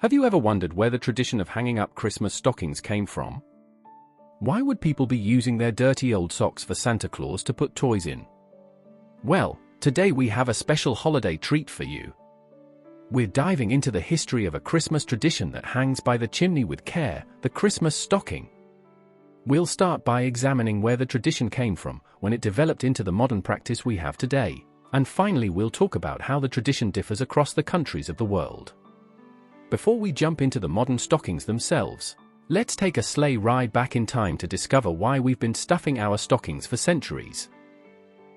Have you ever wondered where the tradition of hanging up Christmas stockings came from? Why would people be using their dirty old socks for Santa Claus to put toys in? Well, today we have a special holiday treat for you. We're diving into the history of a Christmas tradition that hangs by the chimney with care, the Christmas stocking. We'll start by examining where the tradition came from, when it developed into the modern practice we have today, and finally we'll talk about how the tradition differs across the countries of the world. Before we jump into the modern stockings themselves, let's take a sleigh ride back in time to discover why we've been stuffing our stockings for centuries.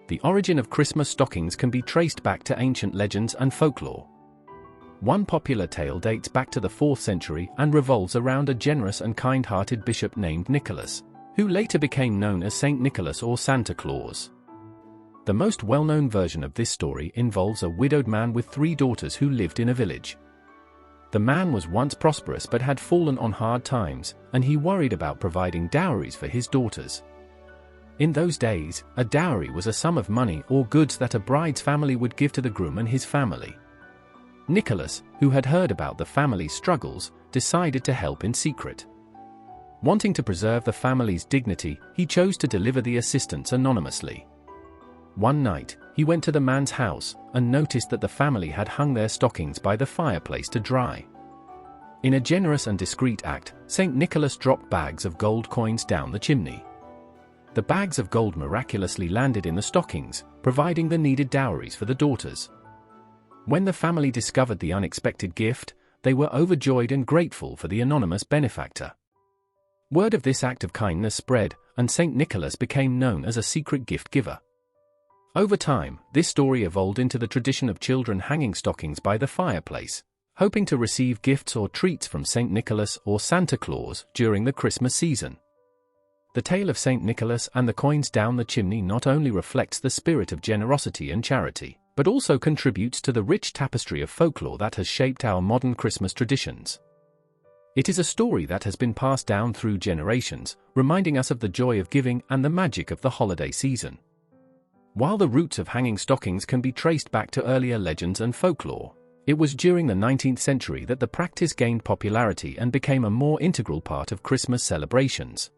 The origin of Christmas stockings can be traced back to ancient legends and folklore. One popular tale dates back to the 4th century and revolves around a generous and kind-hearted bishop named Nicholas, who later became known as Saint Nicholas or Santa Claus. The most well-known version of this story involves a widowed man with 3 daughters who lived in a village. The man was once prosperous but had fallen on hard times, and he worried about providing dowries for his daughters. In those days, a dowry was a sum of money or goods that a bride's family would give to the groom and his family. Nicholas, who had heard about the family's struggles, decided to help in secret. Wanting to preserve the family's dignity, he chose to deliver the assistance anonymously. One night, he went to the man's house and noticed that the family had hung their stockings by the fireplace to dry. In a generous and discreet act, St. Nicholas dropped bags of gold coins down the chimney. The bags of gold miraculously landed in the stockings, providing the needed dowries for the daughters. When the family discovered the unexpected gift, they were overjoyed and grateful for the anonymous benefactor. Word of this act of kindness spread, and St. Nicholas became known as a secret gift giver. Over time, this story evolved into the tradition of children hanging stockings by the fireplace, hoping to receive gifts or treats from St. Nicholas or Santa Claus during the Christmas season. The tale of St. Nicholas and the coins down the chimney not only reflects the spirit of generosity and charity, but also contributes to the rich tapestry of folklore that has shaped our modern Christmas traditions. It is a story that has been passed down through generations, reminding us of the joy of giving and the magic of the holiday season. While the roots of hanging stockings can be traced back to earlier legends and folklore, it was during the 19th century that the practice gained popularity and became a more integral part of Christmas celebrations.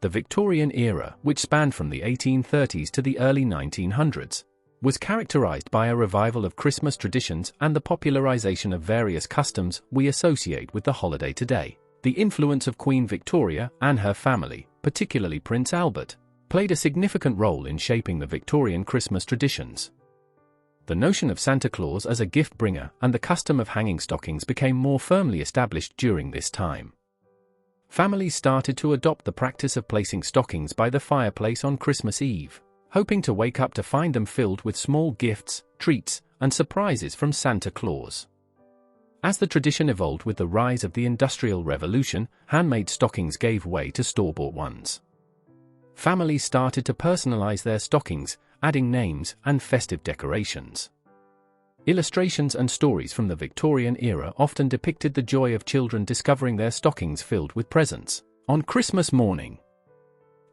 The Victorian era, which spanned from the 1830s to the early 1900s, was characterized by a revival of Christmas traditions and the popularization of various customs we associate with the holiday today. The influence of Queen Victoria and her family, particularly Prince Albert, played a significant role in shaping the Victorian Christmas traditions. The notion of Santa Claus as a gift bringer and the custom of hanging stockings became more firmly established during this time. Families started to adopt the practice of placing stockings by the fireplace on Christmas Eve, hoping to wake up to find them filled with small gifts, treats, and surprises from Santa Claus. As the tradition evolved with the rise of the Industrial Revolution, handmade stockings gave way to store-bought ones. Families started to personalize their stockings, adding names and festive decorations. Illustrations and stories from the Victorian era often depicted the joy of children discovering their stockings filled with presents on Christmas morning.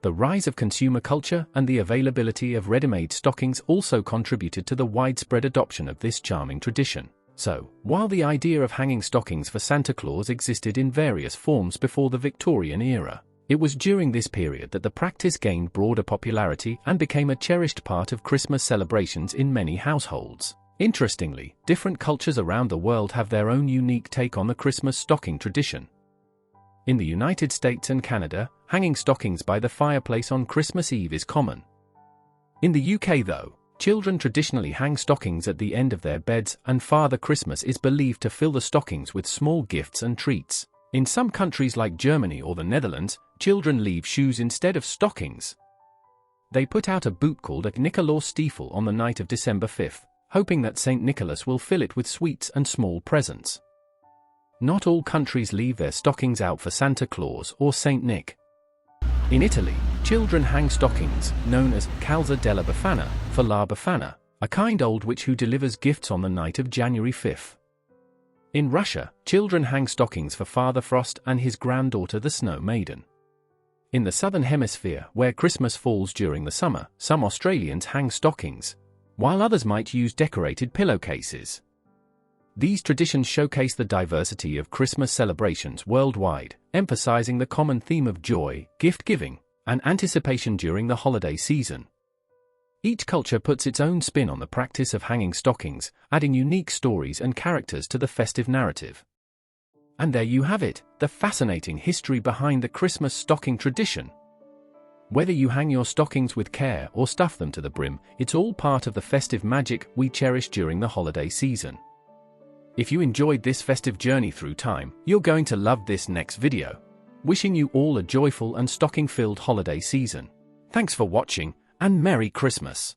The rise of consumer culture and the availability of ready-made stockings also contributed to the widespread adoption of this charming tradition. So, while the idea of hanging stockings for Santa Claus existed in various forms before the Victorian era, it was during this period that the practice gained broader popularity and became a cherished part of Christmas celebrations in many households. Interestingly, different cultures around the world have their own unique take on the Christmas stocking tradition. In the United States and Canada, hanging stockings by the fireplace on Christmas Eve is common. In the UK though, children traditionally hang stockings at the end of their beds, and Father Christmas is believed to fill the stockings with small gifts and treats. In some countries like Germany or the Netherlands, children leave shoes instead of stockings. They put out a boot called a Nikolausstiefel on the night of December 5th, hoping that St. Nicholas will fill it with sweets and small presents. Not all countries leave their stockings out for Santa Claus or Saint Nick. In Italy, children hang stockings, known as calza della Befana, for La Befana, a kind old witch who delivers gifts on the night of January 5th. In Russia, children hang stockings for Father Frost and his granddaughter the Snow Maiden. In the Southern Hemisphere, where Christmas falls during the summer, some Australians hang stockings, while others might use decorated pillowcases. These traditions showcase the diversity of Christmas celebrations worldwide, emphasizing the common theme of joy, gift-giving, and anticipation during the holiday season. Each culture puts its own spin on the practice of hanging stockings, adding unique stories and characters to the festive narrative. And there you have it, the fascinating history behind the Christmas stocking tradition. Whether you hang your stockings with care or stuff them to the brim, it's all part of the festive magic we cherish during the holiday season. If you enjoyed this festive journey through time, you're going to love this next video. Wishing you all a joyful and stocking-filled holiday season. Thanks for watching, and Merry Christmas!